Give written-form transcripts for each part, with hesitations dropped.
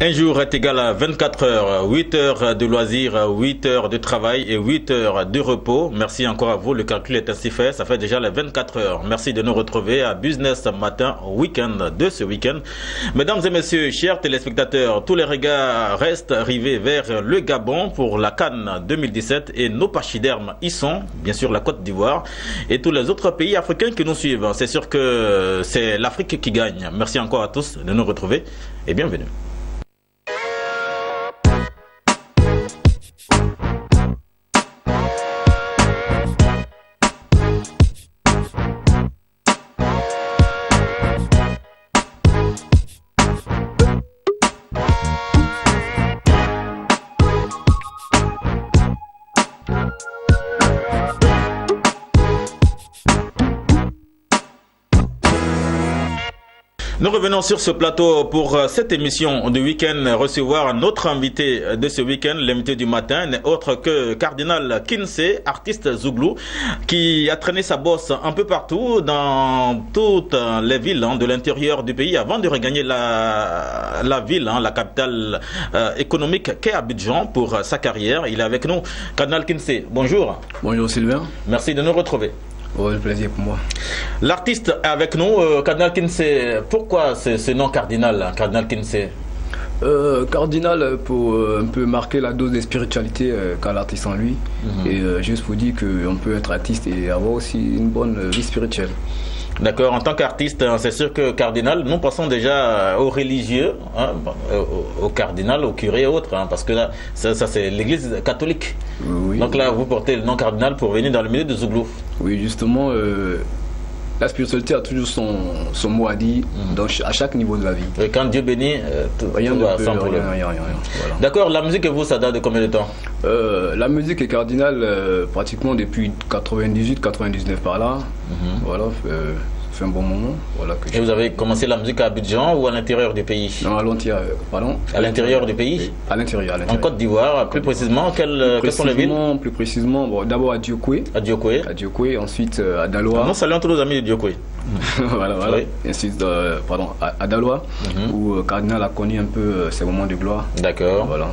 Un jour est égal à 24 heures, 8 heures de loisirs, 8 heures de travail et 8 heures de repos. Merci encore à vous, le calcul est ainsi fait, ça fait déjà les 24 heures. Merci de nous retrouver à Business Matin Week-end de ce week-end. Mesdames et messieurs, chers téléspectateurs, tous les regards restent rivés vers le Gabon pour la CAN 2017 et nos pachydermes y sont, bien sûr la Côte d'Ivoire et tous les autres pays africains qui nous suivent. C'est sûr que c'est l'Afrique qui gagne. Merci encore à tous de nous retrouver et bienvenue. Nous revenons sur ce plateau pour cette émission de week-end, recevoir notre invité de ce week-end, l'invité du matin, n'est autre que Cardinal Kinsey, artiste zouglou, qui a traîné sa bosse un peu partout dans toutes les villes de l'intérieur du pays avant de regagner la ville, la capitale économique qu'est Abidjan pour sa carrière. Il est avec nous. Cardinal Kinsey, bonjour. Bonjour Sylvain. Merci de nous retrouver. Oh, le plaisir pour moi. L'artiste est avec nous, Cardinal Kinsey. Pourquoi ce nom Cardinal, Cardinal Kinsey? Cardinal pour un peu marquer la dose de spiritualité qu'a l'artiste en lui. Et juste pour dire qu'on peut être artiste et avoir aussi une bonne vie spirituelle. D'accord, en tant qu'artiste, c'est sûr que cardinal, nous passons déjà aux religieux, au cardinal, au curé et autres, parce que là, ça c'est l'église catholique. Oui. Donc là, vous portez le nom cardinal pour venir dans le milieu de Zouglou. Oui, justement, la spiritualité a toujours son mot à dire à chaque niveau de la vie. Et quand Dieu bénit, rien tout va sans problème. Rien. Voilà. D'accord, la musique, vous, ça date de combien de temps? La musique est cardinale pratiquement depuis 98-99 par là. Voilà. Ça fait un bon moment. Voilà, et vous avez commencé la musique à Abidjan ou à l'intérieur du pays? Non, à l'intérieur, pardon. À l'intérieur du pays? Oui, à l'intérieur. En Côte d'Ivoire, plus précisément, quelles sont les villes? Plus précisément, bon, d'abord à Diokoué. À Diokoué. Ensuite à Daloa. Nous saluons tous nos amis de Diokoué. voilà. Oui. Et ensuite, à Daloa, où Cardinal a connu un peu ses moments de gloire. D'accord. Voilà.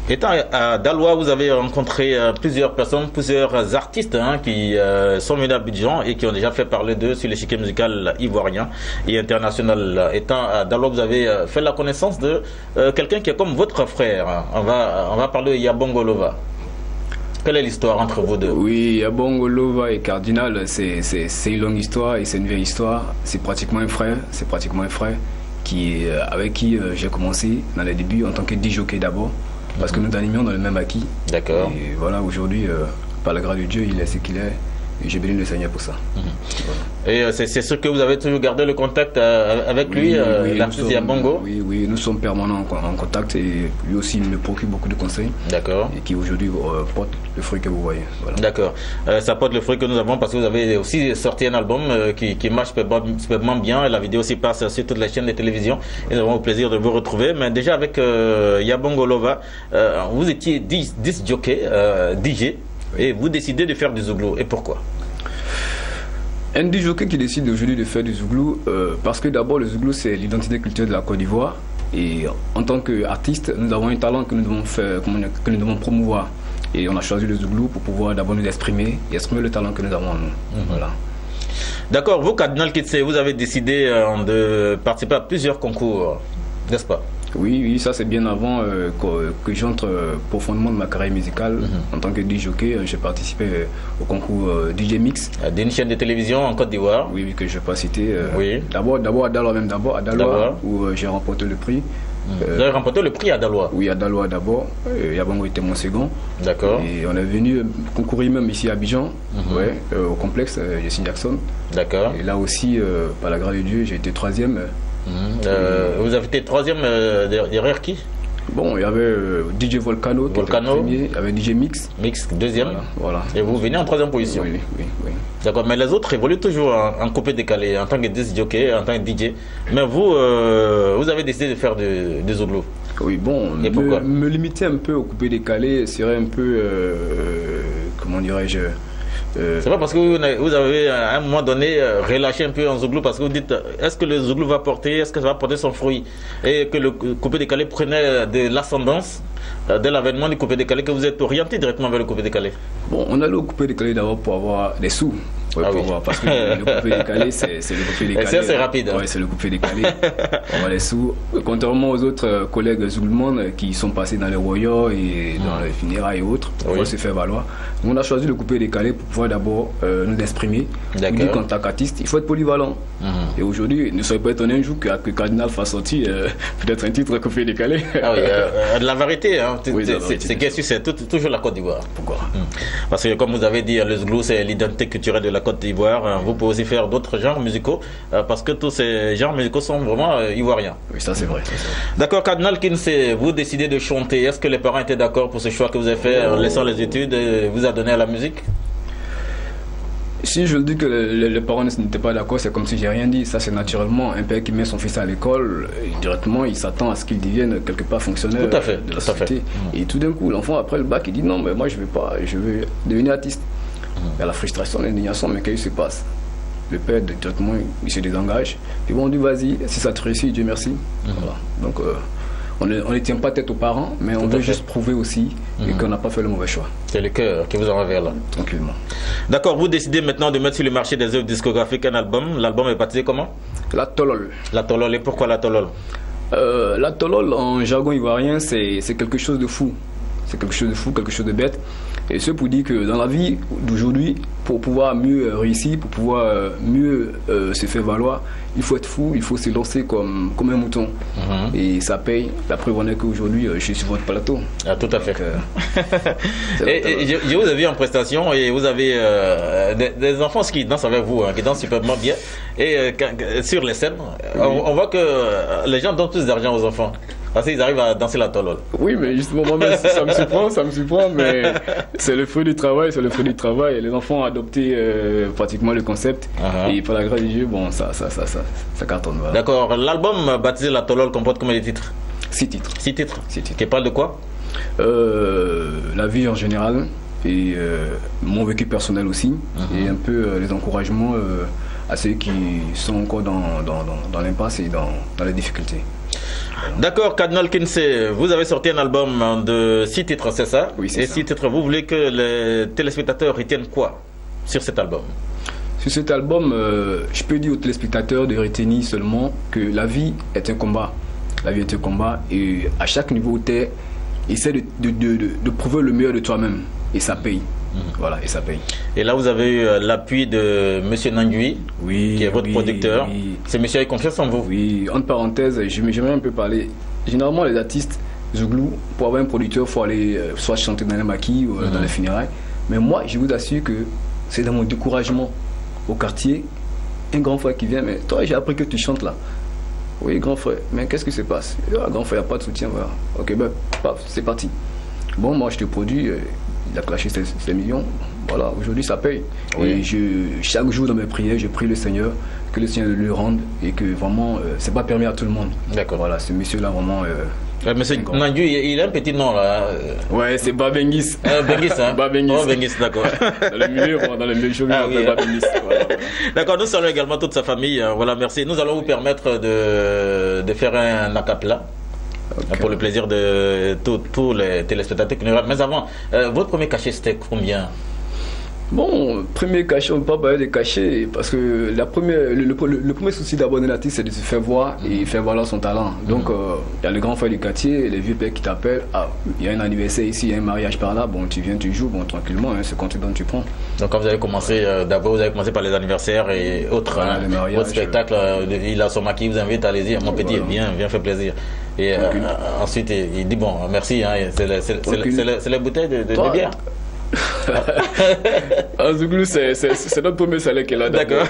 Étant à Daloa, vous avez rencontré plusieurs personnes, plusieurs artistes qui sont venus à Abidjan et qui ont déjà fait parler d'eux sur l'échiquier musical ivoirien et international. Étant à Daloa, vous avez fait la connaissance de quelqu'un qui est comme votre frère. On va parler de Yabongo Lova. Quelle est l'histoire entre vous deux? Oui, Yabongo Lova et Cardinal, c'est une longue histoire et c'est une vieille histoire. C'est pratiquement un frère. Avec qui j'ai commencé dans les débuts en tant que DJ d'abord. Parce que nous animions dans le même acquis. D'accord. Et voilà, aujourd'hui, par la grâce de Dieu, il est ce qu'il est. Et j'ai béni le Seigneur pour ça. Voilà. Et c'est sûr que vous avez toujours gardé le contact avec lui, l'artiste Yabongo? Oui, nous sommes permanents en contact et lui aussi il me procure beaucoup de conseils. D'accord. Et qui aujourd'hui porte le fruit que vous voyez. Voilà. D'accord. Ça porte le fruit que nous avons parce que vous avez aussi sorti un album qui marche superbement bien. Et la vidéo aussi passe sur toutes les chaînes de télévision. Et nous avons le plaisir de vous retrouver. Mais déjà avec Yabongo Lova, vous étiez 10 jockey, DJ. Et vous décidez de faire du zouglou. Et pourquoi? Un DJ qui décide aujourd'hui de faire du zouglou, parce que d'abord le zouglou c'est l'identité culturelle de la Côte d'Ivoire. Et en tant qu'artiste, nous avons un talent que nous devons promouvoir. Et on a choisi le zouglou pour pouvoir d'abord nous exprimer et exprimer le talent que nous avons en nous. Voilà. D'accord, vous, Cardinal Kinsey, vous avez décidé de participer à plusieurs concours, n'est-ce pas? Oui, ça c'est bien avant que j'entre profondément dans ma carrière musicale. En tant que DJ jockey, j'ai participé au concours DJ Mix. D'une chaîne de télévision en Côte d'Ivoire. Oui, que je n'ai pas cité. Oui. D'abord à Daloa, où j'ai remporté le prix. Vous avez remporté le prix à Daloa? Oui, à Daloa d'abord. Yabongo était mon second. D'accord. Et on est venu concourir même ici à Abidjan, au complexe Jessie Jackson. D'accord. Et là aussi, par la grâce de Dieu, j'ai été troisième. Vous avez été troisième derrière qui? Bon, il y avait DJ Volcano, premier, il y avait DJ Mix. Mix, deuxième. Voilà. Et vous venez en troisième position? Oui. D'accord, mais les autres évoluent toujours en coupé décalé, en tant que disc jockey, en tant que DJ. Mais vous, vous avez décidé de faire des zouglou. Oui, bon, me limiter un peu au coupé décalé serait un peu, comment dirais-je, C'est pas parce que vous avez à un moment donné relâché un peu en Zouglou parce que vous dites est-ce que le Zouglou va porter, est-ce que ça va porter son fruit et que le coupé décalé prenait de l'ascendance dès l'avènement du coupé décalé que vous êtes orienté directement vers le coupé décalé. Bon, on allait au coupé décalé d'abord pour avoir des sous. Ouais, oui. Parce que le coupé décalé, c'est le coupé décalé. Et c'est rapide. Oui, c'est le coupé décalé. On avoir les sous. Contrairement aux autres collègues Zoulmon qui sont passés dans les royaumes et dans les funérailles et autres, pour pouvoir se faire valoir. On a choisi le coupé décalé pour pouvoir d'abord nous exprimer. On dit qu'en tant qu'artiste, il faut être polyvalent. Et aujourd'hui, ne soyez pas étonnés un jour que Cardinal fasse sortir peut-être un titre coupé décalé. Ah oui, de la variété. Hein. Oui, c'est question, c'est toujours la Côte d'Ivoire. Pourquoi Parce que comme vous avez dit, le Zouglou, c'est l'identité culturelle de la Côte d'Ivoire. Vous pouvez aussi faire d'autres genres musicaux parce que tous ces genres musicaux sont vraiment ivoiriens. Oui, ça c'est vrai. D'accord, Cardinal Kinsey, vous décidez de chanter. Est-ce que les parents étaient d'accord pour ce choix que vous avez fait en laissant les études et vous a donné à la musique? Si je dis que les parents n'étaient pas d'accord, c'est comme si j'ai rien dit. Ça, c'est naturellement un père qui met son fils à l'école, directement, il s'attend à ce qu'il devienne quelque part fonctionnaire de la société. Et tout d'un coup, l'enfant, après le bac, il dit non, mais moi, je ne veux pas, je veux devenir artiste. Il y a la frustration, l'indignation, mais qu'est-ce qui se passe? Le père, directement, il se désengage. Ils vont dire vas-y, si ça te réussit, Dieu merci. Voilà. Donc, on ne tient pas tête aux parents, mais on veut juste prouver aussi et qu'on n'a pas fait le mauvais choix. C'est le cœur qui vous en vers là. Tranquillement. D'accord, vous décidez maintenant de mettre sur le marché des œuvres discographiques un album. L'album est baptisé comment? La Tolol. La Tolol, et pourquoi la Tolol? La Tolol, en jargon ivoirien, c'est quelque chose de fou. C'est quelque chose de fou, quelque chose de bête. Et ce pour dire que dans la vie d'aujourd'hui, pour pouvoir mieux réussir, pour pouvoir mieux se faire valoir, il faut être fou, il faut se lancer comme un mouton. Et ça paye. La preuve en est qu'aujourd'hui, je suis sur votre plateau. Ah, tout à fait. Donc, et je vous ai vu en prestation et vous avez des enfants qui dansent avec vous, qui dansent superbement bien. Et sur les scènes, on voit que les gens donnent plus d'argent aux enfants. Parce qu'ils arrivent à danser la Tolol. Oui, mais justement, moi-même, ça me surprend, mais c'est le fruit du travail, Les enfants ont adopté pratiquement le concept, et par la grâce de Dieu, bon, ça cartonne. Voilà. D'accord. L'album baptisé la Tolol comporte combien de titres? 6 titres. 6 titres. Qui parlent de quoi? La vie en général, et mon vécu personnel aussi, et un peu les encouragements à ceux qui sont encore dans l'impasse et dans les difficultés. D'accord, Cardinal Kinsey, vous avez sorti un album de 6 titres, c'est ça? Oui, c'est ça. Et 6 titres, vous voulez que les téléspectateurs retiennent quoi sur cet album? Sur cet album, je peux dire aux téléspectateurs de retenir seulement que la vie est un combat. La vie est un combat et à chaque niveau où tu es, essaie de prouver le meilleur de toi-même et ça paye. Voilà, et ça paye. Et là, vous avez eu l'appui de M. Nangui, qui est votre producteur. Oui. Ce monsieur a confiance en vous. Oui, entre parenthèses, j'aimerais un peu parler. Généralement, les artistes Zouglou, pour avoir un producteur, il faut aller soit chanter dans les maquis ou dans les funérailles. Mais moi, je vous assure que c'est dans mon découragement au quartier, un grand frère qui vient, mais toi, j'ai appris que tu chantes là. Oui, grand frère, mais qu'est-ce qui se passe? Grand frère, il n'y a pas de soutien, voilà. Ok, ben, paf, c'est parti. Bon, moi, je te produis. Il a clashé ses millions. Voilà, aujourd'hui ça paye. Oui. Et chaque jour dans mes prières, je prie le Seigneur que le Seigneur le rende et que vraiment, c'est pas permis à tout le monde. D'accord. Voilà, ce monsieur-là vraiment. Monsieur Nangui, il a un petit nom là. Ouais, c'est Babengis. Bengis, hein? Babengis. Oh, Bengis, d'accord. Dans le milieu chauve, on Babengis. Voilà. D'accord, nous saluons également toute sa famille. Voilà, merci. Nous allons vous permettre de faire un acapella. Okay. Pour le plaisir de tous les téléspectateurs qui nous regardent. Mais avant, votre premier cachet c'était combien? Bon, premier cachet, on ne peut pas parler de cachet parce que le premier souci d'abord d'un artiste c'est de se faire voir et faire valoir son talent. Donc il y a les grands frères du quartier, les vieux pères qui t'appellent. Ah, il y a un anniversaire ici, il y a un mariage par là. Bon, tu viens, tu joues, bon, tranquillement, c'est quand tu donnes, tu prends. Donc quand vous avez commencé, d'abord vous avez commencé par les anniversaires et autres, voilà, votre spectacle, il a son maquis, vous invite, allez-y, mon petit, viens, faire plaisir. Et ensuite il dit bon, merci, hein, c'est les bouteilles de bière. En Zouglou, c'est notre premier salaire qui est là. D'accord.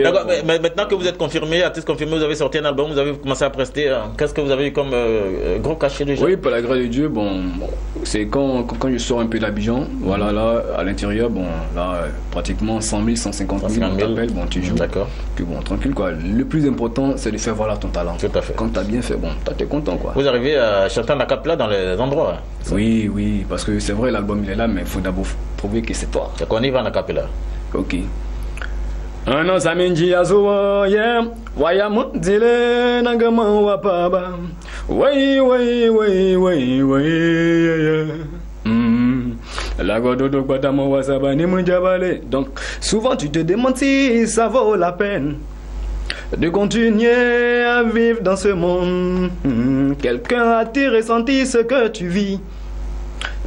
Voilà, mais maintenant que vous êtes confirmé, artiste confirmé, vous avez sorti un album, vous avez commencé à prester. Qu'est-ce que vous avez eu comme gros cachet déjà? Oui, par la grâce de Dieu, bon, c'est quand je sors un peu d'Abidjan, voilà, là, à l'intérieur, bon, là, pratiquement 100 000, 150 000, on t'appelle, bon, tu joues. D'accord. Puis bon, tranquille, quoi. Le plus important, c'est de faire voir ton talent. Tout à fait. Quand tu as bien fait, bon, t'es content, quoi. Vous arrivez à chanter en acapella dans les endroits? Oui, parce que c'est vrai, l'album il est là, mais il faut d'abord trouver que c'est toi. C'est qu'on y va en acapella. Ok. Ano saminji azuwa yeah waya mundile nangama wapaba way la gododo badamo wasabani munjabale. Donc souvent tu te demandes si ça vaut la peine de continuer à vivre dans ce monde. Quelqu'un a-t-il ressenti ce que tu vis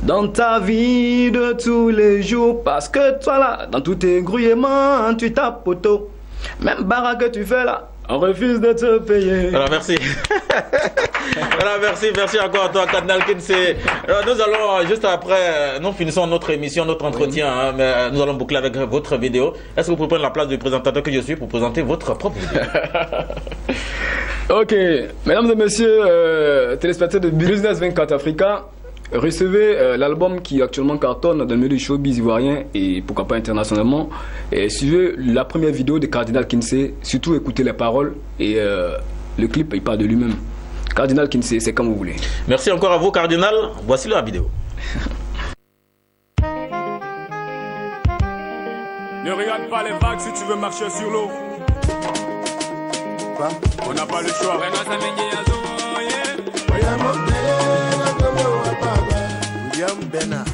dans ta vie de tous les jours? Parce que toi là, dans tous tes grouillements, tu tapes poteau. Même baraque que tu fais là, on refuse de te payer. Alors merci. Alors merci encore à toi, Cardinal Kinsey. Nous allons, juste après, nous finissons notre émission, notre entretien, hein, mais nous allons boucler avec votre vidéo. Est-ce que vous pouvez prendre la place du présentateur que je suis pour présenter votre propre vidéo? Ok, mesdames et messieurs, téléspectateurs de Business 24 Africa, recevez l'album qui actuellement cartonne dans le milieu du showbiz ivoirien et pourquoi pas internationalement. Et suivez la première vidéo de Cardinal Kinsey, surtout écoutez les paroles et le clip il parle de lui-même. Cardinal Kinsey, c'est comme vous voulez. Merci encore à vous, Cardinal. Voici la vidéo. Ne regarde pas les vagues si tu veux marcher sur l'eau. On n'a pas le choix. William Bernard.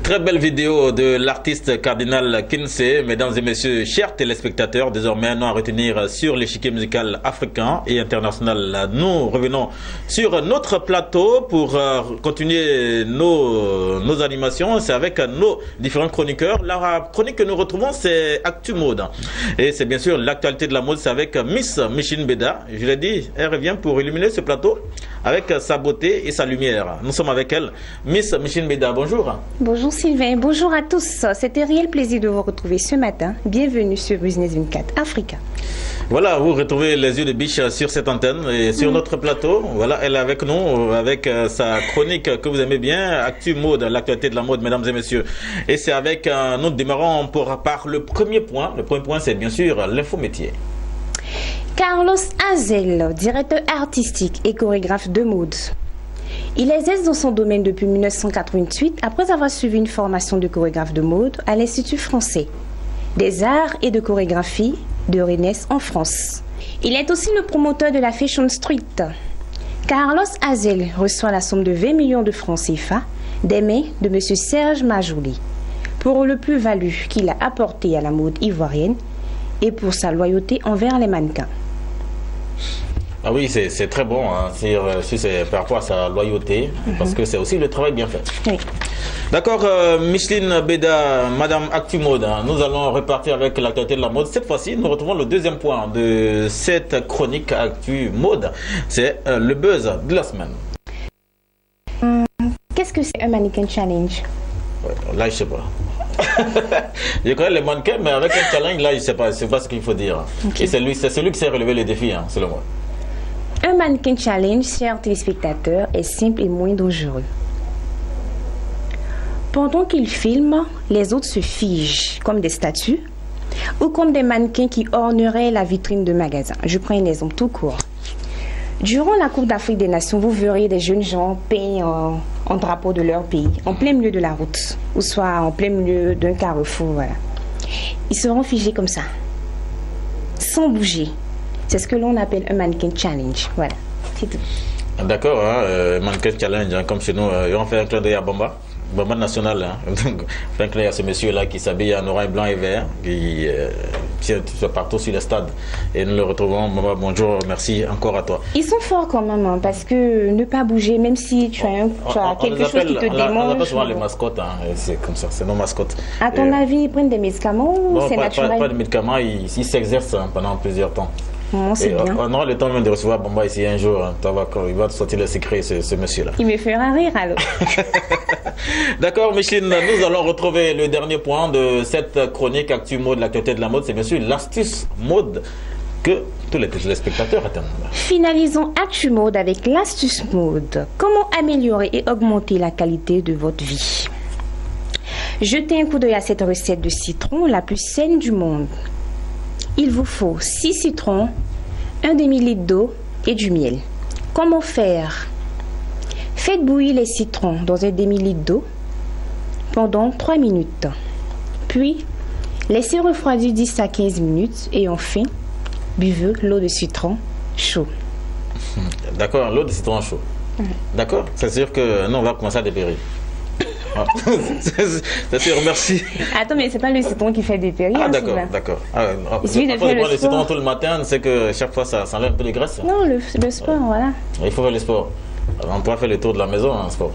Très belle vidéo de l'artiste Cardinal Kinsey. Mesdames et messieurs, chers téléspectateurs, désormais nous à retenir sur l'échiquier musical africain et international. Nous revenons sur notre plateau pour continuer nos animations. C'est avec nos différents chroniqueurs. La chronique que nous retrouvons, c'est Actu Mode. Et c'est bien sûr l'actualité de la mode, c'est avec Miss Micheline Beda. Je l'ai dit, elle revient pour illuminer ce plateau avec sa beauté et sa lumière. Nous sommes avec elle. Miss Micheline Beda, bonjour. Bonjour Sylvain, bonjour à tous. C'était un réel plaisir de vous retrouver ce matin. Bienvenue sur Business 24 Africa. Voilà, vous retrouvez les yeux de biche sur cette antenne et sur notre plateau. Voilà, elle est avec nous, avec sa chronique que vous aimez bien, Actu Mode, l'actualité de la mode, mesdames et messieurs. Et c'est avec, nous démarrons par le premier point. Le premier point, c'est bien sûr l'info métier. Carlos Azel, directeur artistique et chorégraphe de mode. Il exerce dans son domaine depuis 1988 après avoir suivi une formation de chorégraphe de mode à l'Institut français des arts et de chorégraphie de Rennes en France. Il est aussi le promoteur de la Fashion Street. Carlos Azel reçoit la somme de 20 millions de francs CFA des mains de M. Serge Majouli pour le plus-value qu'il a apporté à la mode ivoirienne et pour sa loyauté envers les mannequins. Ah oui, c'est très bon, hein, c'est par rapport à sa loyauté, parce que c'est aussi le travail bien fait. Oui. D'accord, Micheline Beda, Madame Actu Mode, hein, nous allons repartir avec l'actualité de la mode. Cette fois-ci, nous retrouvons le deuxième point de cette chronique Actu Mode, c'est le buzz de la semaine. Qu'est-ce que c'est un mannequin challenge? Ouais, là, je sais pas. Je connais les mannequins, mais avec un challenge, là, je sais pas ce qu'il faut dire. Okay. Et c'est celui qui sait relever les défis, hein, selon moi. Un mannequin challenge, chers téléspectateurs, est simple et moins dangereux. Pendant qu'il filme, les autres se figent comme des statues ou comme des mannequins qui orneraient la vitrine de magasin. Je prends un exemple tout court. Durant la Coupe d'Afrique des Nations, vous verrez des jeunes gens peints en drapeau de leur pays, en plein milieu de la route, ou soit en plein milieu d'un carrefour. Voilà. Ils seront figés comme ça, sans bouger. C'est ce que l'on appelle un mannequin challenge. Voilà, c'est tout. D'accord, hein, mannequin challenge, hein, comme chez nous, on fait un clin d'œil à Bamba. Bamba national, hein. Donc, un clin d'œil à ce monsieur-là qui s'habille en orange, blanc et vert, qui tient partout sur le stade. Et nous le retrouvons. Bamba, bonjour, merci encore à toi. Ils sont forts quand même, hein, parce que ne pas bouger, même si tu as quelque chose qui te démange. On appelle souvent les mascottes, hein, c'est comme ça, c'est nos mascottes. À ton avis, ils prennent des médicaments ou c'est naturel? Pas de médicaments, ils s'exercent pendant plusieurs temps. C'est bien. On aura le temps même de recevoir Bamba ici un jour. Hein. Il va te sortir le secret, ce monsieur-là. Il me fera rire alors. D'accord, Micheline, nous allons retrouver le dernier point de cette chronique Actu Mode, l'actualité de la mode. C'est bien sûr l'astuce mode que tous les téléspectateurs attendent. Finalisons Actu Mode avec l'astuce mode. Comment améliorer et augmenter la qualité de votre vie? Jetez un coup d'œil à cette recette de citron, la plus saine du monde. Il vous faut 6 citrons, un demi-litre d'eau et du miel. Comment faire? Faites bouillir les citrons dans un demi-litre d'eau pendant 3 minutes. Puis, laissez refroidir 10 à 15 minutes et enfin, buvez l'eau de citron chaud. D'accord, l'eau de citron chaud. D'accord, c'est sûr que nous, on va commencer à dépérir. Ah. C'est sûr, merci. Attends, mais c'est pas le citron qui fait dépérir. Ah, d'accord, d'accord. Il suffit de faire le citron tout le matin, c'est que chaque fois ça enlève un peu de graisse. Non, le sport, voilà. Il faut faire le sport. On pourra faire le tour de la maison en sport.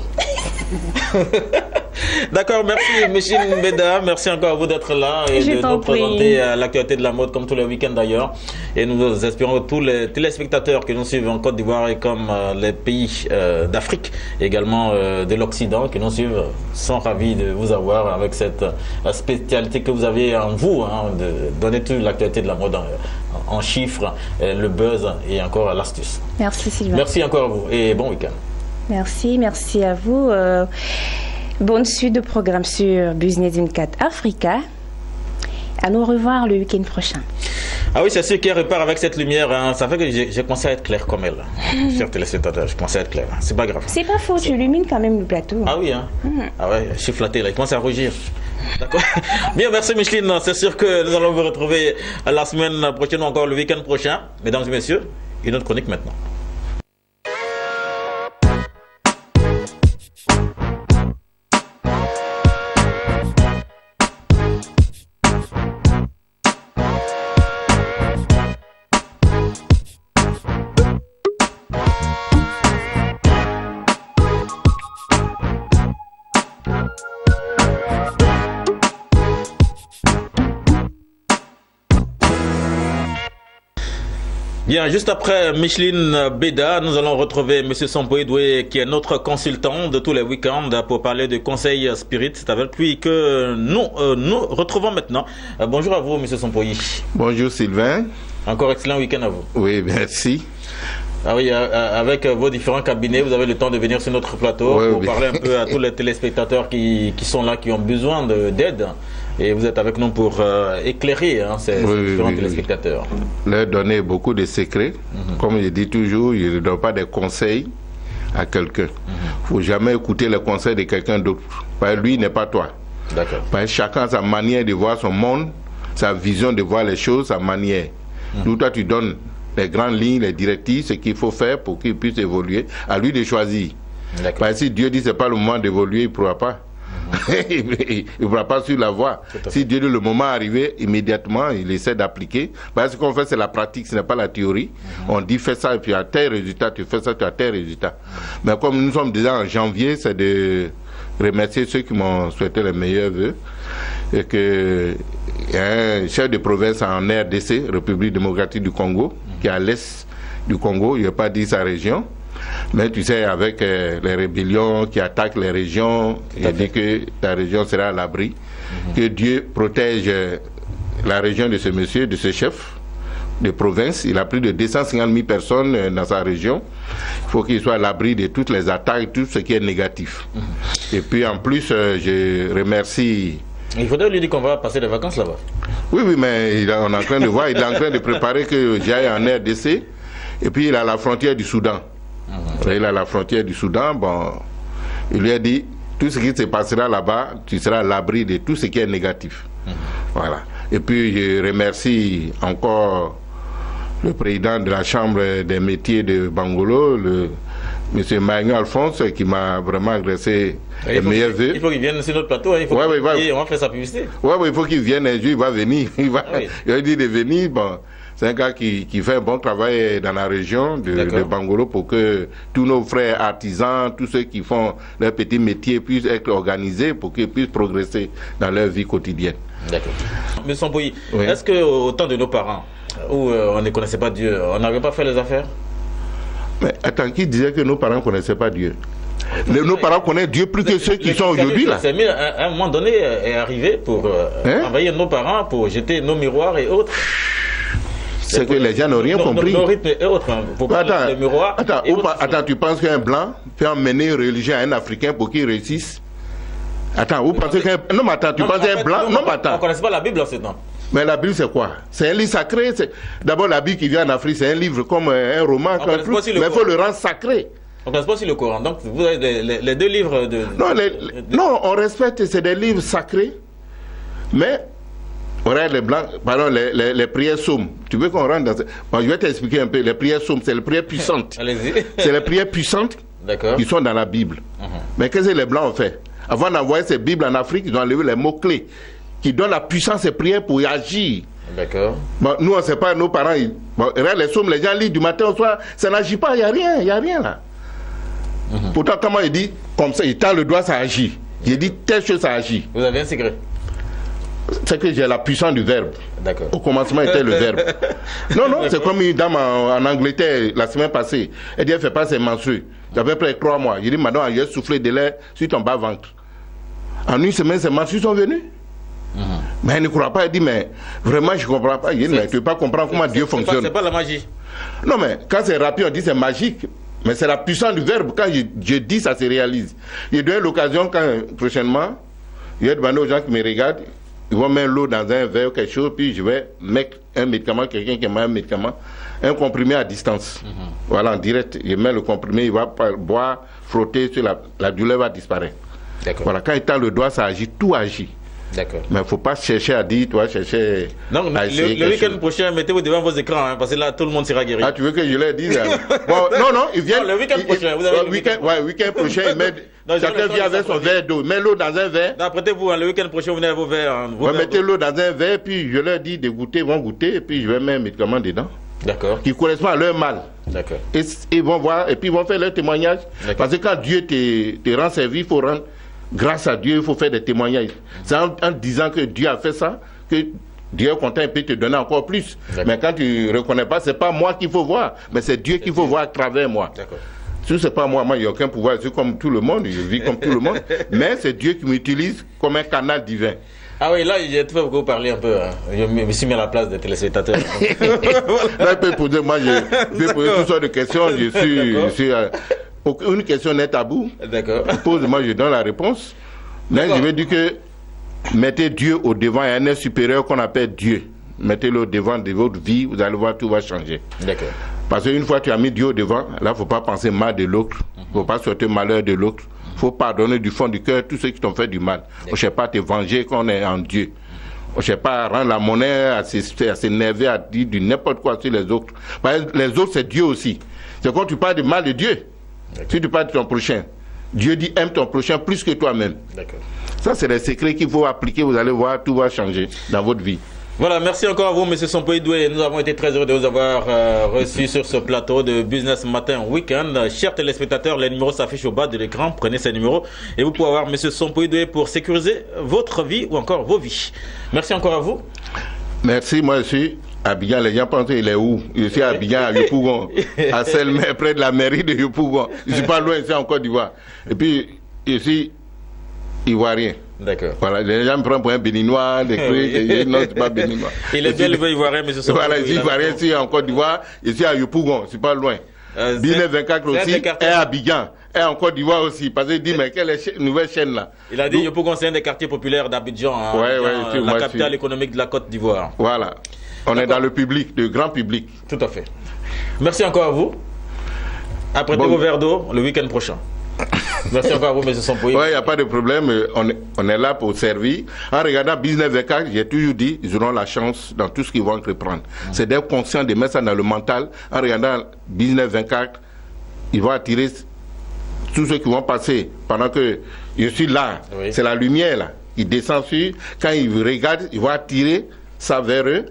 D'accord, merci Micheline Beda, merci encore à vous d'être là et de nous présenter l'actualité de la mode comme tous les week-ends d'ailleurs. Et nous espérons que tous les téléspectateurs que nous suivent en Côte d'Ivoire et comme les pays d'Afrique, également de l'Occident, qui nous suivent, sont ravis de vous avoir avec cette spécialité que vous avez en vous, hein, de donner toute l'actualité de la mode en chiffres, le buzz et encore l'astuce. Merci Sylvain. Merci encore à vous et bon week-end. Merci à vous. Bonne suite de programme sur Business 24 Africa. À nous revoir le week-end prochain. Ah oui, c'est sûr qu'elle repart avec cette lumière. Hein. Ça fait que j'ai commencé à être clair comme elle. Chers téléspectateurs, je commence à être clair. C'est pas grave. C'est pas faux, tu illumines quand même le plateau. Ah oui, hein. Ah ouais, je suis flatté là, il commence à rougir. D'accord. Bien, merci Micheline. C'est sûr que nous allons vous retrouver la semaine prochaine ou encore le week-end prochain. Mesdames et messieurs, une autre chronique maintenant. Bien, juste après Micheline Beda, nous allons retrouver M. Sampoy Doué, qui est notre consultant de tous les week-ends pour parler de conseil spirit. C'est avec lui que nous retrouvons maintenant. Bonjour à vous, M. Sampoy. Bonjour Sylvain. Encore excellent week-end à vous. Oui, merci. Ah oui, avec vos différents cabinets, vous avez le temps de venir sur notre plateau pour parler un peu à tous les téléspectateurs qui sont là, qui ont besoin d'aide. Et vous êtes avec nous pour éclairer ces différents téléspectateurs. Leur donner beaucoup de secrets. Comme je dis toujours, je ne donne pas des conseils à quelqu'un. Il ne faut jamais écouter les conseils de quelqu'un d'autre. Parce que lui n'est pas toi. D'accord. Parce que chacun a sa manière de voir son monde, sa vision de voir les choses, sa manière. Nous, toi, tu donnes les grandes lignes, les directives, ce qu'il faut faire pour qu'il puisse évoluer. À lui de choisir. Parce que si Dieu dit que ce n'est pas le moment d'évoluer, il ne pourra pas. il ne pourra pas suivre la voie. Si Dieu dit le moment arrivé, immédiatement, il essaie d'appliquer. Parce que ce qu'on fait, c'est la pratique, ce n'est pas la théorie. On dit fais ça et puis à tel résultat, tu fais ça, tu as tel résultat. Mais comme nous sommes déjà en janvier, c'est de remercier ceux qui m'ont souhaité les meilleurs vœux. Et que il y a un chef de province en RDC, République démocratique du Congo, qui est à l'est du Congo, il n'a pas dit sa région. Mais tu sais, avec les rébellions qui attaquent les régions, il dit que ta région sera à l'abri. Que Dieu protège la région de ce monsieur, de ce chef de province. Il a plus de 250 000 personnes dans sa région. Il faut qu'il soit à l'abri de toutes les attaques, tout ce qui est négatif. Et puis en plus, je remercie... Il faudrait lui dire qu'on va passer des vacances là-bas. Oui, mais on est en train de voir, il est en train de préparer que j'aille en RDC. Et puis il est à la frontière du Soudan. Il est à la frontière du Soudan. Bon, il lui a dit, tout ce qui se passera là-bas, tu seras à l'abri de tout ce qui est négatif. Voilà. Et puis je remercie encore le président de la Chambre des métiers de Bangolo, M. Magno Alphonse, qui m'a vraiment adressé les meilleurs vœux. Il faut qu'il vienne sur notre plateau, hein. On va faire sa publicité. Oui, il faut qu'il vienne un jour, il va venir. Il a dit de venir. Bon, c'est un gars qui fait un bon travail dans la région de Bangolo pour que tous nos frères artisans, tous ceux qui font leur petit métier puissent être organisés pour qu'ils puissent progresser dans leur vie quotidienne. D'accord. M. Sampoui, est-ce qu'au temps de nos parents, où on ne connaissait pas Dieu, on n'avait pas fait les affaires? Mais attends, qui disait que nos parents ne connaissaient pas Dieu? Nos parents connaissent Dieu plus que ceux qui sont aujourd'hui là. Mais à un moment donné est arrivé pour envahir nos parents, pour jeter nos miroirs et autres. C'est que les gens n'ont rien compris. Nos rythmes et autres. Attends, tu penses qu'un blanc peut emmener une religion à un Africain pour qu'il réussisse? Attends, vous pensez qu'un... Non, mais attends, tu penses qu'un blanc... Non, mais attends. On ne connaissait pas la Bible en ce temps. Mais la Bible, c'est quoi? C'est un livre sacré. D'abord, la Bible qui vient en Afrique, c'est un livre comme un roman. Mais il faut le rendre sacré. On ne connaît pas aussi le Coran. Donc, vous avez les deux livres de... Non, on respecte, c'est des livres sacrés. Mais, on regarde les blancs, pardon, les prières psaumes. Tu veux qu'on rentre dans... Bon, je vais t'expliquer un peu. Les prières psaumes, c'est les prières puissantes. Allez-y. C'est les prières puissantes qui sont dans la Bible. Mais qu'est-ce que les blancs ont fait? Avant d'envoyer ces Bibles en Afrique, ils ont enlevé les mots-clés qui donnent la puissance ces prières pour y agir. D'accord. Bon, nous, on ne sait pas, nos parents, regarde les psaumes, les gens lisent du matin au soir, ça n'agit pas, il n'y a rien là. Pourtant, comment il dit, comme ça, il tend le doigt, ça agit. Il dit, telle chose, ça agit. Vous avez un secret? C'est que j'ai la puissance du verbe. D'accord. Au commencement était le verbe. Non, c'est comme une dame en Angleterre la semaine passée. Elle dit, elle ne fait pas ses menstrues. J'avais près de 3 mois. Il dit, madame, il a soufflé de l'air sur ton bas-ventre. En une semaine, ses menstrues sont venues. Mais elle ne croit pas. Elle dit, mais vraiment, je ne comprends pas. Il dit, mais tu ne peux pas comprendre comment Dieu fonctionne. C'est pas la magie. Non, mais quand c'est rapide, on dit c'est magique. Mais c'est la puissance du verbe. Quand je dis, ça se réalise. J'ai donné l'occasion, quand prochainement, je vais demander aux gens qui me regardent, ils vont mettre l'eau dans un verre ou quelque chose, puis je vais mettre un médicament, quelqu'un qui met un médicament, un comprimé à distance. Voilà, en direct, je mets le comprimé, il va boire, frotter sur la douleur va disparaître. Voilà, quand il tend le doigt, ça agit, tout agit. D'accord. Mais il ne faut pas chercher à dire, toi, chercher. Non, le week-end prochain, mettez-vous devant vos écrans, hein, parce que là, tout le monde sera guéri. Ah, tu veux que je leur dise bon, non, ils viennent. Non, le week-end prochain, vous avez le week-end prochain, ils mettent. Chacun vient avec son verre d'eau. Mets l'eau dans un verre. Apprêtez-vous, hein, le week-end prochain, vous venez avec vos verres. Hein, mettez l'eau dans un verre, puis je leur dis de goûter, ils vont goûter, et puis je vais mettre un médicament dedans. D'accord. Qui correspond à leur mal. D'accord. Et ils vont voir, et puis ils vont faire leur témoignage. Parce que quand Dieu te rend service, il faut rendre. Grâce à Dieu, il faut faire des témoignages. C'est en disant que Dieu a fait ça, que Dieu est content et peut te donner encore plus. Mais quand tu ne reconnais pas, ce n'est pas moi qu'il faut voir, mais c'est Dieu qu'il faut voir à travers moi. Si ce n'est pas moi, il n'y a aucun pouvoir. Je suis comme tout le monde, je vis comme tout le monde. Mais c'est Dieu qui m'utilise comme un canal divin. Ah oui, là, j'ai tout fait beaucoup parler un peu. Hein. Je me suis mis à la place des téléspectateurs. Là, il peut poser, moi, je peux poser toutes sortes de questions. Je suis une question n'est tabou. D'accord. Pose-moi, je donne la réponse. Mais je vais dire que mettez Dieu au devant. Il y a un être supérieur qu'on appelle Dieu. Mettez-le au devant de votre vie, vous allez voir, tout va changer. D'accord. Parce qu'une fois que tu as mis Dieu au devant, là, il ne faut pas penser mal de l'autre. Il ne faut pas souhaiter malheur de l'autre. Il faut pardonner du fond du cœur tous ceux qui t'ont fait du mal. On ne cherche pas à te venger quand on est en Dieu. On ne cherche pas à rendre la monnaie, à s'énerver, à dire du n'importe quoi sur les autres. Parce que les autres, c'est Dieu aussi. C'est quand tu parles du mal de Dieu. Si tu parles de ton prochain, Dieu dit aime ton prochain plus que toi-même. D'accord. Ça, c'est des secrets qu'il faut appliquer. Vous allez voir, tout va changer dans votre vie. Voilà, merci encore à vous, M. Sompoy Doué. Nous avons été très heureux de vous avoir reçu sur ce plateau de Business Matin Week-end. Chers téléspectateurs, les numéros s'affichent au bas de l'écran. Prenez ces numéros et vous pouvez avoir M. Sompoy Doué pour sécuriser votre vie ou encore vos vies. Merci encore à vous. Merci, moi je suis à Abidjan. Les gens pensent qu'il est où? Je suis à Abidjan, à Yopougon, à Selmer, près de la mairie de Yopougon. Je ne suis pas loin, ici en Côte d'Ivoire. Et puis, je suis ivoirien. D'accord. Voilà, les gens me prennent pour un béninois, des trucs, non, c'est pas béninois. Il est bien le ivoirien, M. Sompoy. Voilà, je suis ivoirien, ici en Côte d'Ivoire, je suis à Yopougon, c'est pas loin. Business 24 aussi, et à Abidjan, et en Côte d'Ivoire aussi, parce qu'il dit, mais quelle est nouvelle chaîne là? Il a dit, Yopougon, c'est un des quartiers populaires d'Abidjan, hein, la capitale économique de la Côte d'Ivoire. Voilà, on est dans le public, le grand public. Tout à fait. Merci encore à vous. Apprêtez vos verres d'eau le week-end prochain. Merci encore à vous, M. Sompoy. Oui, il n'y a pas de problème. On est là pour servir. En regardant Business 24, j'ai toujours dit, ils auront la chance dans tout ce qu'ils vont entreprendre. C'est d'être conscient de mettre ça dans le mental. En regardant Business 24, ils vont attirer tous ceux qui vont passer pendant que je suis là. Oui. C'est la lumière là. Ils descendent sur. Quand ils regardent, ils vont attirer ça vers eux.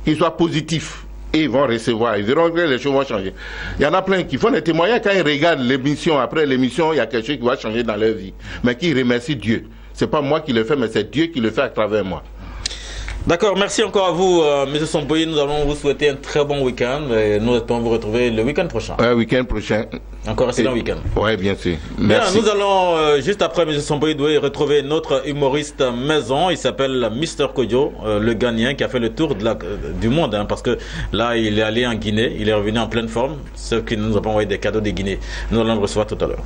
Qu'ils soient positifs. Et ils vont recevoir, ils verront que les choses vont changer. Il y en a plein qui font des témoignages quand ils regardent l'émission. Après l'émission, il y a quelque chose qui va changer dans leur vie. Mais qui remercie Dieu. C'est pas moi qui le fais, mais c'est Dieu qui le fait à travers moi. D'accord, merci encore à vous, M. Sompoy. Nous allons vous souhaiter un très bon week-end. Et nous espérons vous retrouver le week-end prochain. Le week-end prochain. Encore un excellent week-end. Oui, bien sûr. Merci. Bien, nous allons, juste après M. Sompoy Doué, retrouver notre humoriste maison. Il s'appelle Mr. Kodjo, le Ghanéen qui a fait le tour du monde. Hein, parce que là, il est allé en Guinée. Il est revenu en pleine forme. Ceux qui nous ont envoyé des cadeaux de Guinée. Nous allons le recevoir tout à l'heure.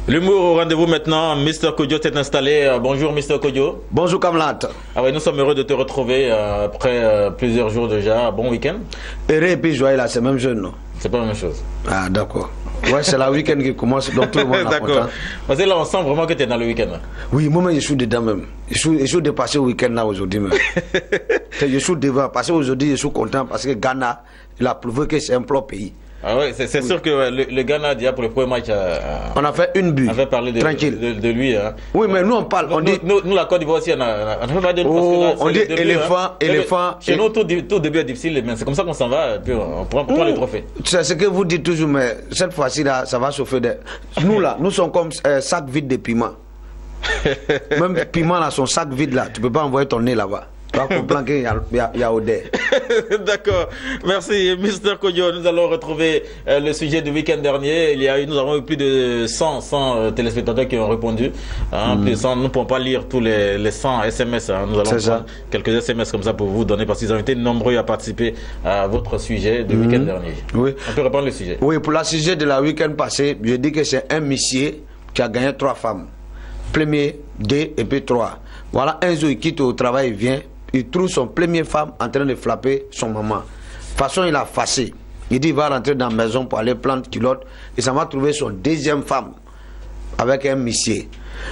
L'humour au rendez-vous maintenant, Mr. Kodjo s'est installé. Bonjour Mr. Kodjo. Bonjour Kamlat. Ah oui, nous sommes heureux de te retrouver après plusieurs jours déjà. Bon week-end. Heureux et puis joyeux là, c'est même jeune, non? C'est pas la même chose. Ah d'accord. Ouais, c'est la week-end qui commence, donc tout le monde est content. Parce que là, on sent vraiment que tu es dans le week-end. Oui, moi-même, je suis dedans même. Je suis dépassé au week-end là aujourd'hui même. Je suis devant, parce qu'aujourd'hui, je suis content parce que Ghana, il a prouvé que c'est un propre pays. Ah ouais, c'est sûr que le Ghana, déjà pour le premier match, on a fait une but. On avait parlé de lui. Hein. Oui, mais nous on parle. On dit... nous, la Côte d'Ivoire aussi, on a fait pas de on dit éléphant. Chez nous, tout début est difficile, mais c'est comme ça qu'on s'en va, et puis on prend le trophée. C'est ce que vous dites toujours, mais cette fois-ci, là, ça va chauffer. Nous, là, nous sommes comme sac vide de piment. Même piment, là, son sac vide, là, tu peux pas envoyer ton nez là-bas. Pour planquer, il y a odeur. D'accord. Merci, Mr. Kodjo. Nous allons retrouver le sujet du week-end dernier. Nous avons eu plus de 100 téléspectateurs qui ont répondu. Hein, plus de 100, nous ne pouvons pas lire tous les 100 SMS. Hein. Nous allons prendre quelques SMS comme ça pour vous donner parce qu'ils ont été nombreux à participer à votre sujet du week-end dernier. Oui. On peut reprendre le sujet. Oui, pour le sujet de la week-end passé, je dis que c'est un monsieur qui a gagné 3 femmes. Premier, 2 et puis 3. Voilà, un jour il quitte au travail, il vient. Il trouve son première femme en train de frapper son maman. De toute façon, il a fâché. Il dit qu'il va rentrer dans la maison pour aller prendre culotte. Et ça va trouver son deuxième femme avec un monsieur.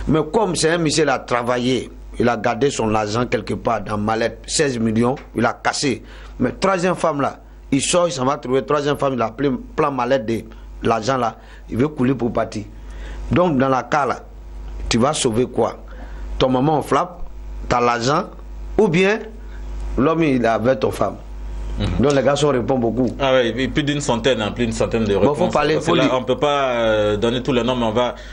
Mais comme c'est un monsieur, il a travaillé. Il a gardé son argent quelque part dans mallette. 16 millions, il a cassé. Mais troisième femme là, il sort, il s'en va trouver troisième femme. Il a plein mallette de l'argent là. Il veut couler pour partir. Donc dans la cas là, tu vas sauver quoi? Ton maman on frappe, tu as l'argent. Ou bien, l'homme, il est avec ton femme. Donc les garçons répondent beaucoup. Ah oui, plus d'une centaine de réponses. Faut parler, là, on ne peut pas donner tous les noms, mais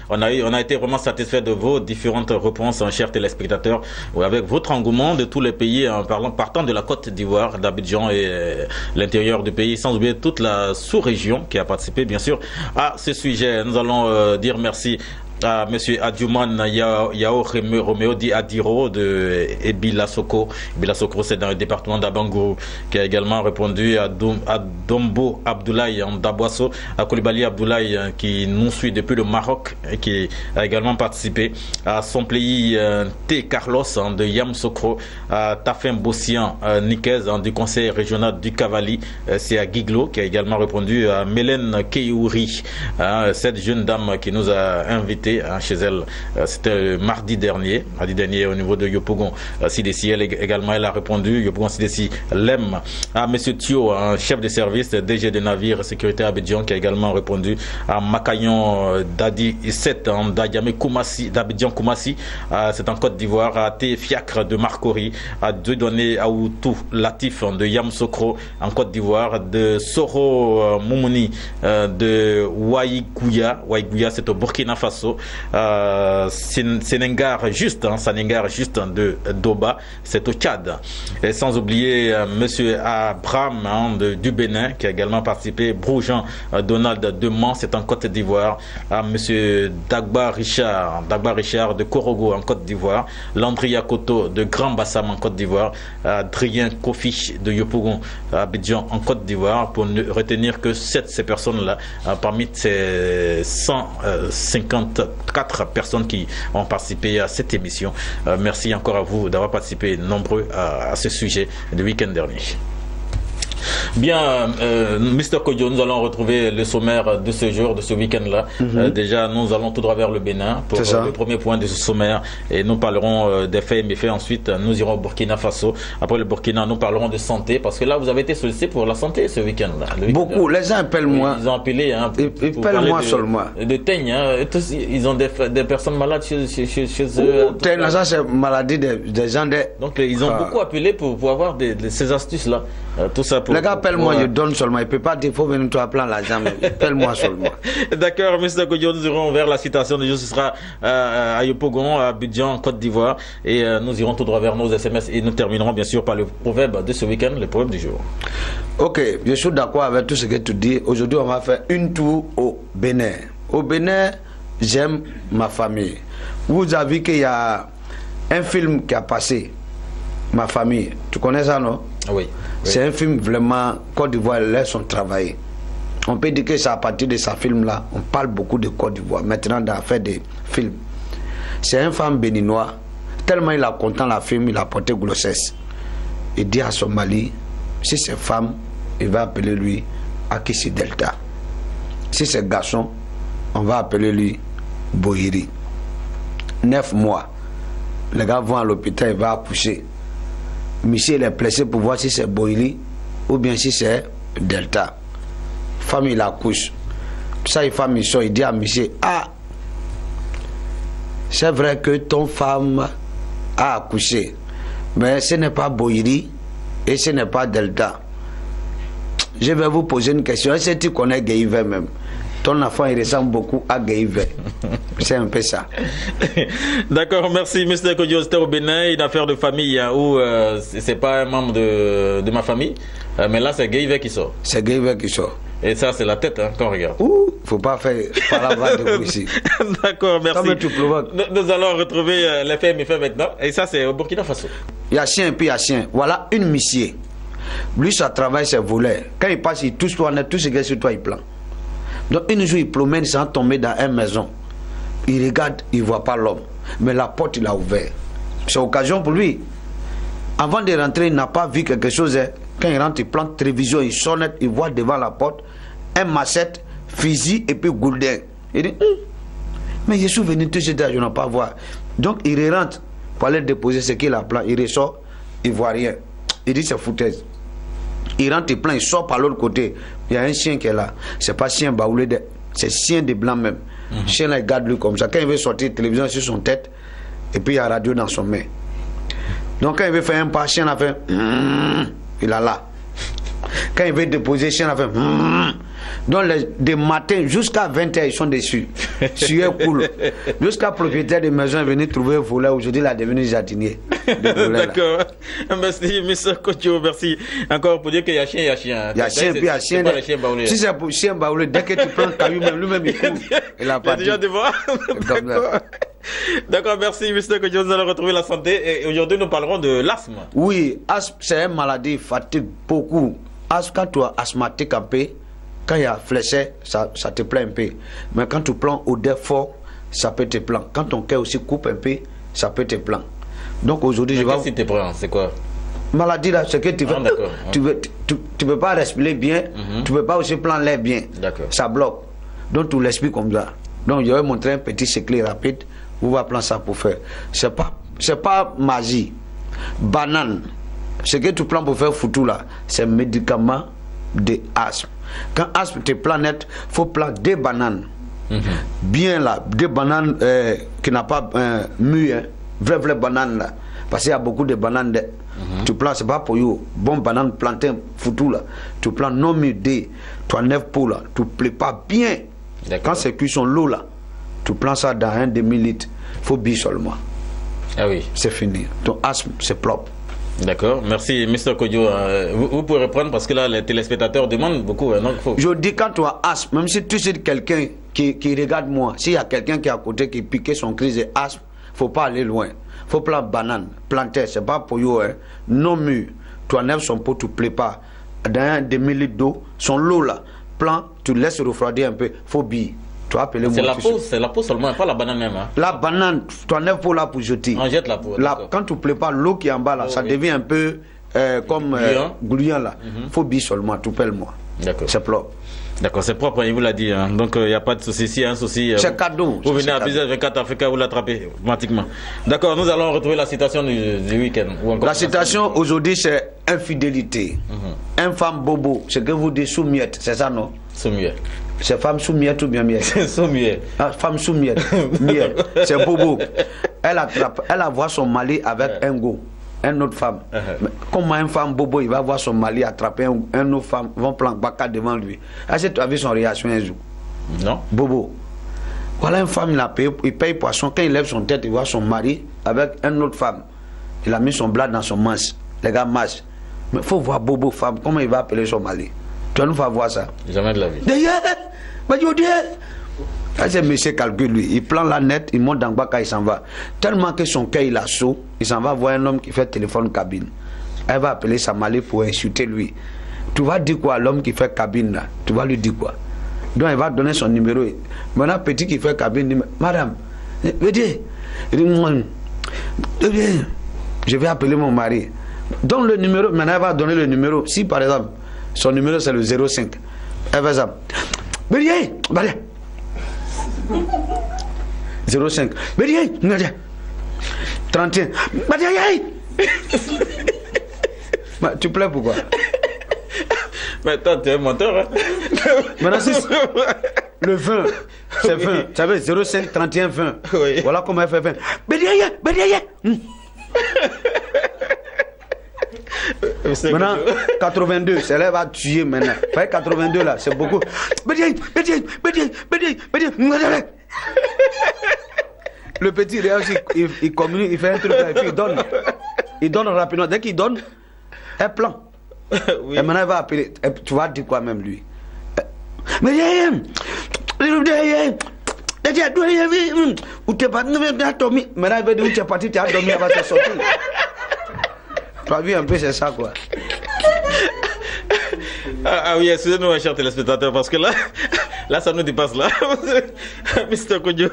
on a été vraiment satisfait de vos différentes réponses, chers téléspectateurs, avec votre engouement de tous les pays, partant de la Côte d'Ivoire, d'Abidjan et l'intérieur du pays, sans oublier toute la sous-région qui a participé, bien sûr, à ce sujet. Nous allons dire merci à M. Adjouman Yao Romeo Di Adiro de Ebila Soko. Ebila Soko, c'est dans le département d'Abangourou, qui a également répondu à Dombo Abdoulaye en Dabwaso, à Koulibaly Abdoulaye qui nous suit depuis le Maroc et qui a également participé à Somplei T. Carlos de Yamsokro, à Tafin Bossian Nikez du conseil régional du Cavali, c'est à Giglo, qui a également répondu à Mélène Keyouri, cette jeune dame qui nous a invités chez elle. C'était mardi dernier au niveau de Yopougon Sidessi. Elle également, elle a répondu, Yopougon Sidessi l'aime, à M. Thio, chef de service DG de navire sécurité à Abidjan, qui a également répondu à Makayon Dadi 7 d'Adiamé Koumassi, d'Abidjan Koumassi, c'est en Côte d'Ivoire, à T. Fiacre de Marcory, à Dieudonné Aoutou Latif de Yamsokro en Côte d'Ivoire, de Soro Moumouni de Waïgouya, c'est au Burkina Faso, Sénégar juste de Doba, c'est au Tchad. Et sans oublier monsieur Abraham du Bénin, qui a également participé, Broujean Donald de Mans, c'est en Côte d'Ivoire, à monsieur Dagba Richard de Korogo en Côte d'Ivoire, Landry Yakoto de Grand Bassam en Côte d'Ivoire, Adrien Kofi de Yopougon à Abidjan en Côte d'Ivoire, pour ne retenir que ces personnes-là parmi ces 154 personnes qui ont participé à cette émission. Merci encore à vous d'avoir participé nombreux à ce sujet le week-end dernier. Bien, Mr. Kodjo, nous allons retrouver le sommaire de ce jour, de ce week-end-là. Déjà, nous allons tout droit vers le Bénin pour le premier point de ce sommaire, et nous parlerons des faits et méfaits. Ensuite, nous irons au Burkina Faso. Après le Burkina, nous parlerons de santé, parce que là, vous avez été sollicité pour la santé ce week-end-là. Beaucoup, les gens appellent moi. Ils ont appelé. Ils appellent moi seulement. De teigne, ils ont des personnes malades chez eux. Teigne, ça c'est maladie des gens. Donc, ils ont beaucoup appelé pour avoir ces astuces-là. Tout ça pour. Les gars, appelle-moi, je donne seulement. Il ne peut pas dire, il faut venir toi prendre l'argent, mais appelle-moi seulement. D'accord, M. Kodjo, nous irons vers la citation de jour. Ce sera à Yopougon, à Abidjan, en Côte d'Ivoire. Et nous irons tout droit vers nos SMS. Et nous terminerons bien sûr par le proverbe de ce week-end, le proverbe du jour. Ok, je suis d'accord avec tout ce que tu dis. Aujourd'hui, on va faire une tour au Bénin. Au Bénin, j'aime ma famille. Vous avez vu qu'il y a un film qui a passé, Ma famille. Tu connais ça, non? Oui. C'est un film vraiment, Côte d'Ivoire laisse son travail. On peut dire que c'est à partir de ce film-là, on parle beaucoup de Côte d'Ivoire. Maintenant, dans faire des films. C'est un femme béninois. Tellement il a content la film, il a porté grossesse. Il dit à son mari, si c'est femme, il va appeler lui Akissi Delta. Si c'est garçon, on va appeler lui Bohiri. 9 mois. Les gars vont à l'hôpital, il va accoucher. Monsieur est blessé pour voir si c'est Bohiri ou bien si c'est Delta. Femme il accouche. Ça il femme il sort, il dit à monsieur, ah, c'est vrai que ton femme a accouché, mais ce n'est pas Bohiri et ce n'est pas Delta. Je vais vous poser une question. Est-ce que tu connais Guéhivé même? Ton enfant il ressemble beaucoup à Guéhivé. C'est un peu ça. D'accord, merci Mr. Kodjo. C'était au Bénin, une affaire de famille où c'est pas un membre de ma famille, mais là c'est Guéhivé qui sort. C'est Guéhivé qui sort. Et ça c'est la tête qu'on regarde. Ouh, faut pas faire palavra de vous ici. D'accord, merci. Tu nous allons retrouver les faits et méfaits maintenant. Et ça c'est au Burkina Faso. Il y a chien puis il y a chien. Voilà une missier. Lui ça travaille ses volets. Quand il passe il touche toi, tout ce qui est sur toi il plante. Donc une jour il promène sans tomber dans une maison. Il regarde, il ne voit pas l'homme. Mais la porte il a ouvert. C'est occasion pour lui. Avant de rentrer, il n'a pas vu quelque chose. Quand il rentre, il plante télévision, il sonne, il voit devant la porte un machette, fusil et puis gourdin. Il dit, mais je suis venu tout ce temps, je n'ai pas voir. Donc il rentre pour aller déposer ce qu'il a plan. Il ressort, il ne voit rien. Il dit c'est foutaise. Il rentre, il plante, il sort par l'autre côté. Il y a un chien qui est là. C'est pas chien baoulé, c'est chien de blanc même. Chien là, il garde lui comme ça. Quand il veut sortir, télévision sur son tête, et puis il y a la radio dans son main. Donc quand il veut faire un pas, chien a fait, il a là. Quand il veut déposer, chien a fait. Donc, des matins jusqu'à 20h, ils sont dessus. Sueur cool. Jusqu'à propriétaire de maison est venu trouver un volet. Aujourd'hui, il a devenu jardinier. D'accord. Merci, M. Kodjo. Merci. Encore pour dire qu'il y a chien, il y a chien. Il y a chien, puis il y a chien. Si c'est pour chien baoulé, dès que tu prends le caillou, lui-même il court. Il a pas dit. Déjà devant. D'accord. D'accord, merci, M. Kodjo. Nous allons retrouver la santé. Et aujourd'hui, nous parlerons de l'asthme. Oui, asthme, c'est une maladie qui fatigue beaucoup. Asthme, quand tu es asthmatique un peu, quand il y a fléché, ça te plaît un peu. Mais quand tu prends odeur fort, ça peut te plaindre. Quand ton cœur aussi coupe un peu, ça peut te plaindre. Donc aujourd'hui, je vais. Qu'est-ce que tu prends? C'est quoi? Maladie là, c'est que tu veux. Tu peux pas respirer bien, tu peux pas aussi prendre l'air bien. Ça bloque. Donc tu l'expliques comme ça. Donc je vais montrer un petit secret rapide. Vous va prendre ça pour faire. C'est pas magie. Banane. Ce que tu prends pour faire foutu là, c'est un médicament de asthme. Quand asthme te prend net, il faut prendre des bananes. Bien là, des bananes qui n'ont pas mûr, vraie banane là. Parce qu'il y a beaucoup de bananes. Tu prends, c'est pas pour vous. Bon banane plantain foutu là. Tu prends non mûr, tu enlèves pour là. Tu prépares bien. Quand c'est cuisson l'eau là, tu prends ça dans un demi-litre. Il faut bille seulement. Ah oui. C'est fini. Ton asthme, c'est propre. D'accord, merci Mr. Kodjo. Vous pouvez reprendre parce que là les téléspectateurs demandent beaucoup. Donc je dis quand tu as asthme, même si tu sais quelqu'un qui regarde moi, s'il y a quelqu'un qui est à côté qui pique son crise d'asthme, faut pas aller loin. Faut prendre banane, planter, c'est pas pour vous. Hein. Non mûr, tu enlèves son pot, tu prépares dans un demi-litre d'eau, son lot là, plan, tu laisses refroidir un peu, faut bille. C'est la peau seulement, pas la banane même. Hein. La banane, tu enlèves pour là pour jeter. On jette la peau. Quand tu prépares l'eau qui est en bas là, ça devient un peu comme gluant là. Faut bille seulement, tu pèles moi. D'accord. C'est propre. D'accord, c'est propre, il vous l'a dit. Hein. Donc il n'y a pas de souci. Si un souci, c'est cadeau. Vous venez à Business 24 Africa, vous l'attrapez automatiquement. D'accord, nous allons retrouver la citation du week-end. La citation aujourd'hui, c'est infidélité. Un femme bobo, ce que vous dites sous-miette, c'est ça non? Sous-miette. C'est femme sous-miette ou bien miette? Sous-miette. Ah, femme sous-miette. Miette. C'est bobo. Elle a voir son mari avec un go. Une autre femme. Mais comment une femme bobo, il va voir son mari attraper une autre femme, vont prendre baka devant lui. Est-ce que tu as vu son réaction un jour? Non. Bobo. Voilà une femme, il paye poisson. Quand il lève son tête, il voit son mari avec une autre femme. Il a mis son bras dans son manche. Les gars marchent. Mais il faut voir bobo femme, comment il va appeler son mari. Tu vas nous faire voir ça. Jamais de la vie. D'ailleurs, c'est monsieur calcule lui, il prend la nette, il monte dans Baka, il s'en va. Tellement que son cœur il a chaud, il s'en va voir un homme qui fait téléphone cabine. Elle va appeler sa mari pour insulter lui. Tu vas dire quoi à l'homme qui fait cabine là? Tu vas lui dire quoi? Donc il va donner son numéro. Maintenant petit qui fait cabine dit, madame, je vais appeler mon mari. Donne le numéro, maintenant elle va donner le numéro. Si par exemple, son numéro c'est le 05, elle va ça. 05. 31. Tu plais pourquoi? Mais toi, tu es un menteur. Hein? Maintenant, c'est le 20. C'est 20. Tu savais, 05, 31, 20. Oui. Voilà comment elle fait 20. Maintenant, 82, c'est là elle va tuer maintenant. 82 là, c'est beaucoup. Le petit réagit, il communique, il fait un truc là, et puis il donne. Il donne rapidement. Dès qu'il donne, elle plante. Oui. Et maintenant, elle va appeler. Tu vas dire quoi même lui? Où t'es parti? Maintenant, elle va dire où tu es parti, tu as dormi, elle va te sortir. Tu as vu un peu, c'est ça quoi. Ah oui, excusez-nous, chers téléspectateurs, parce que là, ça nous dépasse là. Mr. Kodjo.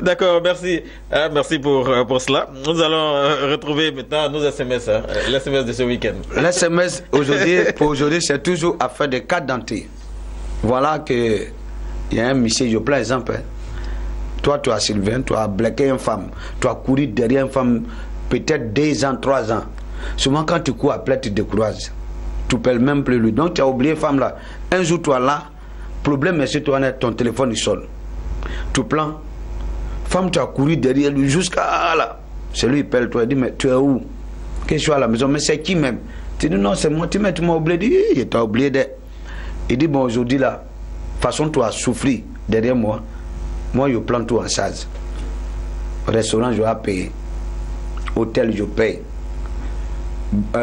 D'accord, merci. Merci pour cela. Nous allons retrouver maintenant nos SMS, les SMS de ce week-end. Les SMS pour aujourd'hui, c'est toujours affaire de carte d'identité. Voilà que il y a un monsieur, je prends exemple. Toi, tu as Sylvain, tu as bloqué une femme, tu as couru derrière une femme peut-être 2 ans, 3 ans. Souvent, quand tu cours après, tu décourages. Tu ne payes même plus lui. Donc, tu as oublié femme là. Un jour, toi là, problème, c'est toi, ton téléphone il sonne. Tu prends. Femme, tu as couru derrière lui jusqu'à là. C'est lui, il pèle toi. Il dit, mais tu es où? Qu'est-ce que tu es à la maison? Mais c'est qui même? Tu dis non, c'est moi, tu m'as oublié. Il t'a oublié de. Il dit bon, aujourd'hui là, façon tu as souffert derrière moi. Moi, je prends tout en charge. Restaurant, je vais payer. Hôtel, je paye.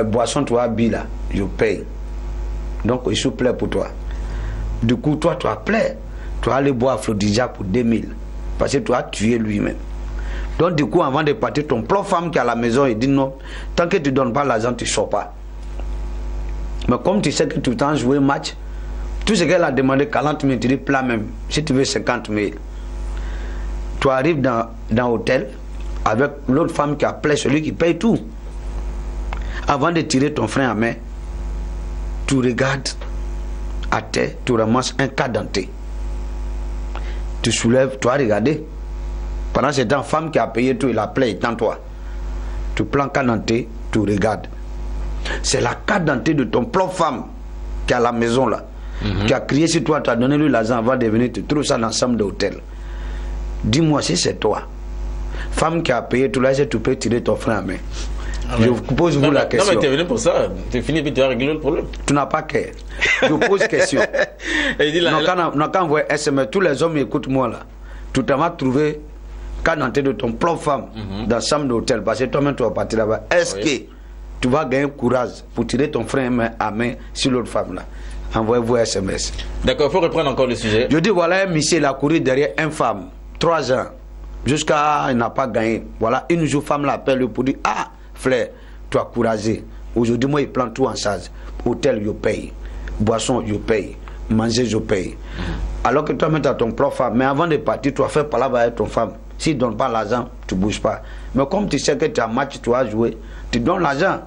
Boisson, tu as bu là, je paye. Donc, il se plaît pour toi. Du coup, toi, tu as plaît. Tu vas aller boire Aphrodisia pour 2000. Parce que tu as tué lui-même. Donc, du coup, avant de partir, ton propre femme qui est à la maison, il dit non, tant que tu ne donnes pas l'argent, tu ne sors pas. Mais comme tu sais que tu t'en joué match, tout ce qu'elle a demandé, 40 000, tu dis plat même. Si tu veux 50 000. Tu arrives dans l'hôtel avec l'autre femme qui a plaît, celui qui paye tout. Avant de tirer ton frein à main, tu regardes à terre, tu ramasses un cas denté. Tu soulèves, tu as regardé. Pendant ce temps, femme qui a payé tout, il a plaît, étant toi. Tu prends cas denté, tu regardes. C'est la cas dentée de ton propre femme qui est à la maison là, qui a crié sur toi, tu as donné lui l'argent avant de venir, tu trouves ça dans l'ensemble de l'hôtel. Dis-moi si c'est toi. Femme qui a payé tout là, tu peux tirer ton frein à main. Je vous pose vous la question. Non, mais tu es venu pour ça. Tu es fini et tu as réglé le problème. Tu n'as pas qu'à. Je pose question. Quand on voit SMS, tous les hommes écoutent moi là. Tu t'as trouvé cas denté de ton propre femme dans l'ensemble de l'hôtel parce que toi-même tu vas partir là-bas. Est-ce que tu vas gagner courage pour tirer ton frein à main sur l'autre femme là? Envoyez-vous SMS. D'accord, il faut reprendre encore le sujet. Je dis voilà un monsieur, il a couru derrière une femme, 3 ans, jusqu'à il n'a pas gagné. Voilà, une jour, femme l'appelle pour dire ah, frère, tu as couragé. Aujourd'hui, moi, il prend tout en charge. Hôtel, je paye. Boisson, je paye. Manger, je paye. Alors que toi, tu as ton propre femme. Mais avant de partir, tu as fait palabre avec ton femme. S'il ne donne pas l'argent, tu ne bouges pas. Mais comme tu sais que tu as un match, tu as joué, tu donnes l'argent.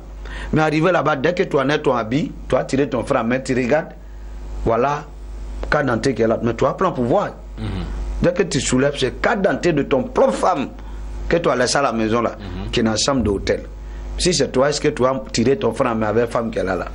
Mais arrivé là-bas, dès que tu en as ton habit, tu as tiré ton frein à main, tu regardes. Voilà, cas denté qui est là. Mais tu as plein pouvoir. Dès que tu soulèves, c'est cas denté de ton propre femme que tu as laissé à la maison là, qui est dans la chambre d'hôtel. Si c'est toi, est-ce que tu as tiré ton frein à main avec la femme qui est là?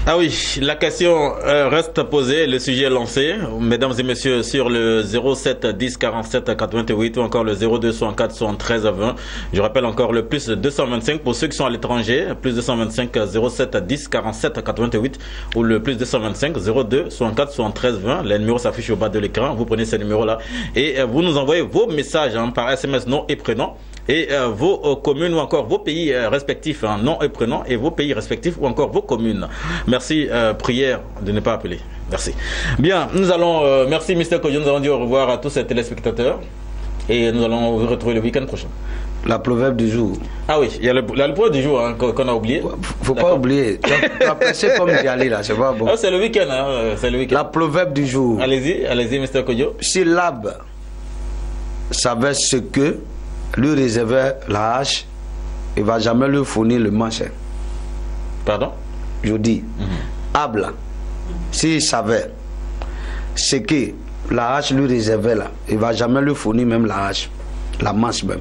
Ah oui, la question reste posée, le sujet est lancé. Mesdames et messieurs, sur le 07 10 47 88 ou encore le 02 64 73 20. Je rappelle encore le plus 225 pour ceux qui sont à l'étranger, plus 225 07 10 47 88 ou le plus 225 02 64 73 20. Les numéros s'affichent au bas de l'écran. Vous prenez ces numéros-là et vous nous envoyez vos messages par SMS nom et prénom. Et vos communes ou encore vos pays respectifs, nom et prénom, et vos pays respectifs ou encore vos communes. Merci, prière de ne pas appeler. Merci. Bien, nous allons, merci Mr. Kodjo, nous allons dire au revoir à tous ces téléspectateurs et nous allons vous retrouver le week-end prochain. La proverbe du jour. Ah oui, il y a le proverbe du jour qu'on a oublié. Faut pas oublier. Tu as pressé comme d'y aller là, c'est pas bon. Ah, c'est le week-end, c'est le week-end. La proverbe du jour. Allez-y, Mr. Kodjo. Si l'arbre savait ce que lui réservait la hache, il ne va jamais lui fournir le manche. Pardon? Je dis, Abla, s'il savait ce que la hache lui réservait là, il ne va jamais lui fournir même la hache, la manche même.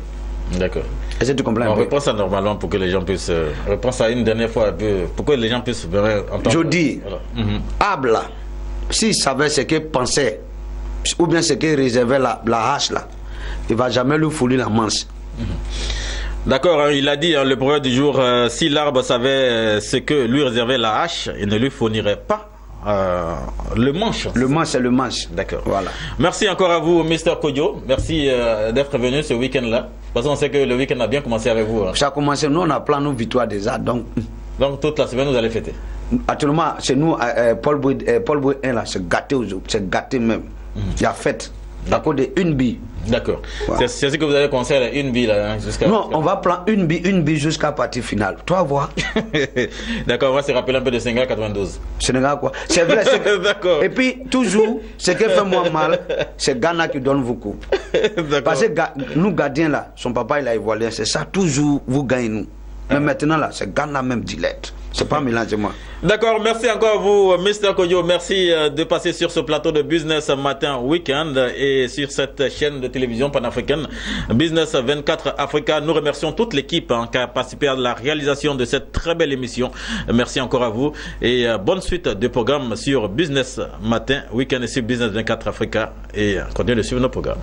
D'accord. Est-ce que tu comprends? On reprend ça normalement pour que les gens puissent. Reprends ça une dernière fois pour que les gens puissent entendre. Je dis, voilà. Abla, s'il savait ce qu'il pensait, ou bien ce qu'il réservait la hache là, il ne va jamais lui fournir la manche. D'accord, il a dit le proverbe du jour, si l'arbre savait ce que lui réservait la hache, il ne lui fournirait pas le manche. Le manche, c'est le manche. D'accord. Voilà. Merci encore à vous, Mr. Kodjo. Merci d'être venu ce week-end-là. Parce qu'on sait que le week-end a bien commencé avec vous. Ça a commencé, nous on a plein nos victoires déjà. Donc toute la semaine, vous allez fêter. Actuellement, chez nous, Paul Bouy 1 là, c'est gâté aujourd'hui. C'est gâté même. Il y a fête. À cause d'une bille. D'accord. Voilà. C'est ce que vous allez conseiller, une bille là, jusqu'à. Non, on va prendre une bille jusqu'à la partie finale. Toi, voir. D'accord, on va se rappeler un peu de Sénégal 92. Sénégal quoi? C'est vrai. D'accord. Et puis, toujours, ce qui fait moins mal, c'est Ghana qui donne beaucoup. Parce que nous, gardiens là, son papa il a ivoirien, c'est ça, toujours vous gagnez nous. Mais maintenant là, c'est Ghana même dilette. C'est pas mélangement. D'accord, merci encore à vous, Mr. Kodjo. Merci de passer sur ce plateau de Business Matin Week-end et sur cette chaîne de télévision panafricaine Business 24 Africa. Nous remercions toute l'équipe qui a participé à la réalisation de cette très belle émission. Merci encore à vous et bonne suite de programmes sur Business Matin Week-end et sur Business 24 Africa et continuez de suivre nos programmes.